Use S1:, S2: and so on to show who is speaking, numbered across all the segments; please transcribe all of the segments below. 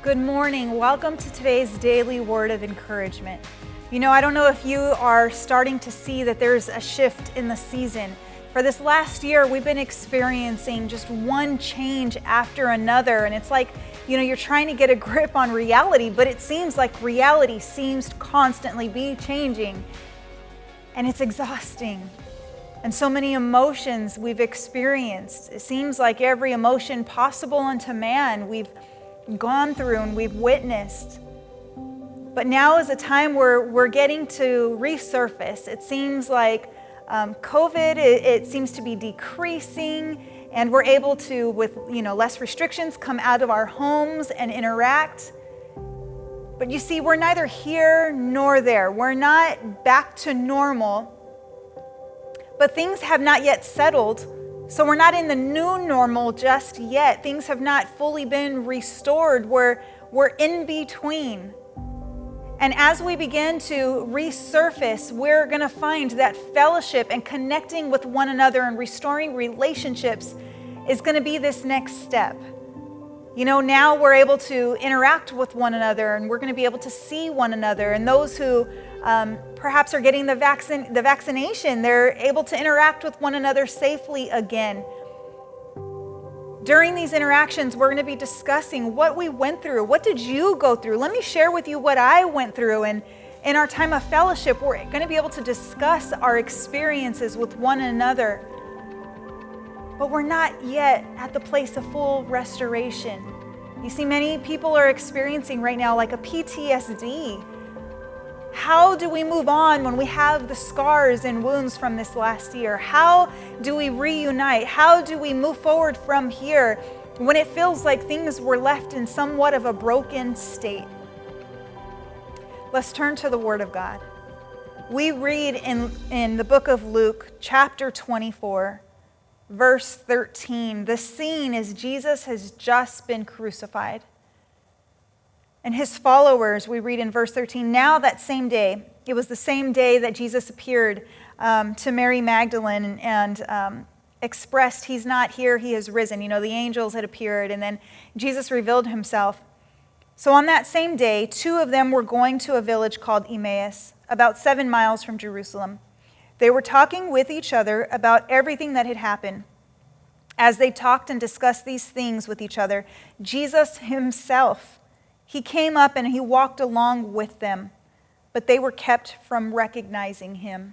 S1: Good morning. Welcome to today's daily word of encouragement. I don't know if you are starting to see that there's a shift in the season. For this last year, we've been experiencing just one change after another. And it's like, you're trying to get a grip on reality, but it seems like reality seems to constantly be changing. And it's exhausting. And so many emotions we've experienced. It seems like every emotion possible unto man we've gone through and we've witnessed. But now is a time where we're getting to resurface. It seems like COVID, it seems to be decreasing, and we're able to, with less restrictions, come out of our homes and interact. But you see, we're neither here nor there. We're not back to normal, but things have not yet settled. So we're not in the new normal just yet. Things have not fully been restored. We're in between. And as we begin to resurface, we're going to find that fellowship and connecting with one another and restoring relationships is going to be this next step. Now we're able to interact with one another, and we're going to be able to see one another. And those who perhaps are getting the vaccination, they're able to interact with one another safely again. During these interactions, we're going to be discussing what we went through. What did you go through? Let me share with you what I went through. And in our time of fellowship, we're going to be able to discuss our experiences with one another. But we're not yet at the place of full restoration. You see, many people are experiencing right now like a PTSD. How do we move on when we have the scars and wounds from this last year? How do we reunite? How do we move forward from here when it feels like things were left in somewhat of a broken state? Let's turn to the Word of God. We read in the book of Luke, chapter 24, verse 13. The scene is Jesus has just been crucified. And his followers, we read in verse 13, now that same day, it was the same day that Jesus appeared to Mary Magdalene and expressed, he's not here, he has risen. The angels had appeared, and then Jesus revealed himself. So on that same day, two of them were going to a village called Emmaus, about 7 miles from Jerusalem. They were talking with each other about everything that had happened. As they talked and discussed these things with each other, Jesus himself, he came up and he walked along with them, but they were kept from recognizing him.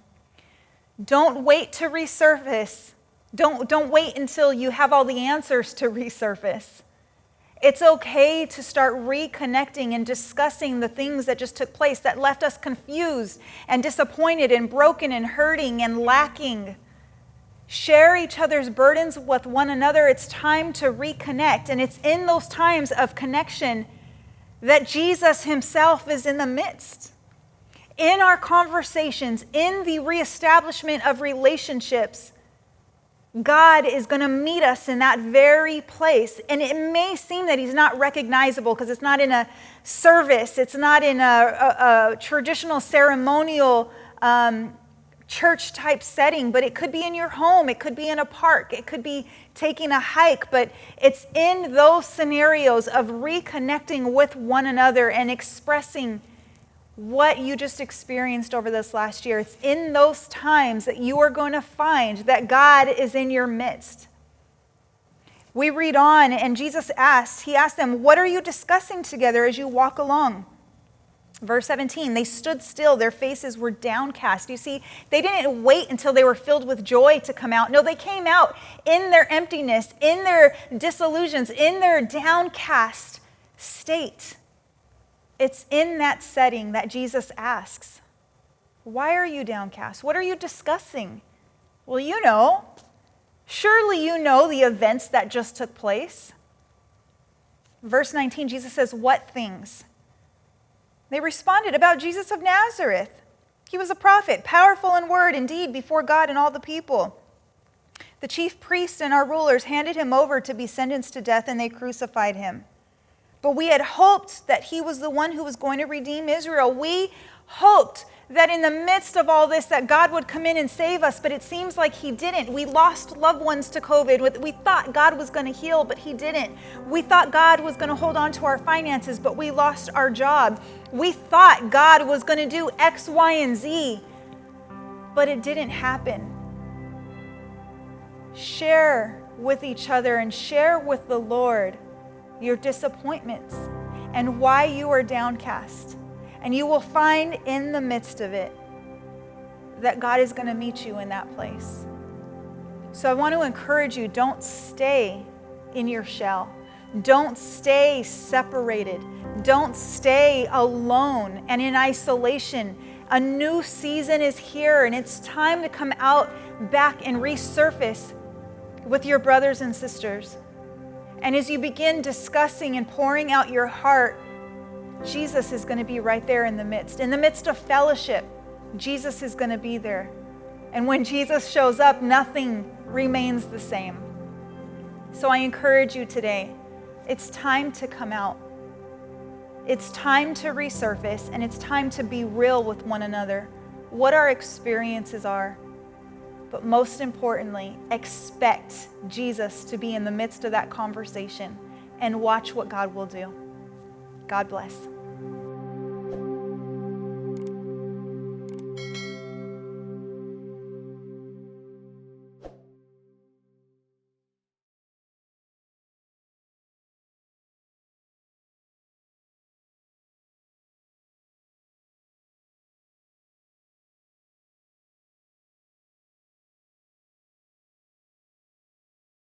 S1: Don't wait to resurface. Don't wait until you have all the answers to resurface. It's okay to start reconnecting and discussing the things that just took place that left us confused and disappointed and broken and hurting and lacking. Share each other's burdens with one another. It's time to reconnect, and it's in those times of connection that Jesus himself is in the midst. In our conversations, in the reestablishment of relationships, God is going to meet us in that very place. And it may seem that he's not recognizable because it's not in a service, it's not in a traditional ceremonial church type setting, but it could be in your home, it could be in a park, it could be taking a hike, but it's in those scenarios of reconnecting with one another and expressing what you just experienced over this last year. It's in those times that you are going to find that God is in your midst. We read on, and Jesus asked them, what are you discussing together as you walk along? Verse 17, they stood still, their faces were downcast. You see, they didn't wait until they were filled with joy to come out. No, they came out in their emptiness, in their disillusions, in their downcast state. It's in that setting that Jesus asks, why are you downcast? What are you discussing? Well, surely you know the events that just took place. Verse 19, Jesus says, what things? They responded, about Jesus of Nazareth. He was a prophet, powerful in word and deed before God and all the people. The chief priests and our rulers handed him over to be sentenced to death, and they crucified him. But we had hoped that he was the one who was going to redeem Israel. We hoped that in the midst of all this, that God would come in and save us, but it seems like he didn't. We lost loved ones to COVID. We thought God was going to heal, but he didn't. We thought God was going to hold on to our finances, but we lost our job. We thought God was going to do X, Y, and Z, but it didn't happen. Share with each other and share with the Lord your disappointments and why you are downcast. And you will find in the midst of it that God is going to meet you in that place. So I want to encourage you, don't stay in your shell. Don't stay separated. Don't stay alone and in isolation. A new season is here, and it's time to come out back and resurface with your brothers and sisters. And as you begin discussing and pouring out your heart, Jesus is going to be right there in the midst of fellowship. Jesus is going to be there. And when Jesus shows up, nothing remains the same. So I encourage you today, it's time to come out. It's time to resurface, and it's time to be real with one another, what our experiences are. But most importantly, expect Jesus to be in the midst of that conversation and watch what God will do. God bless.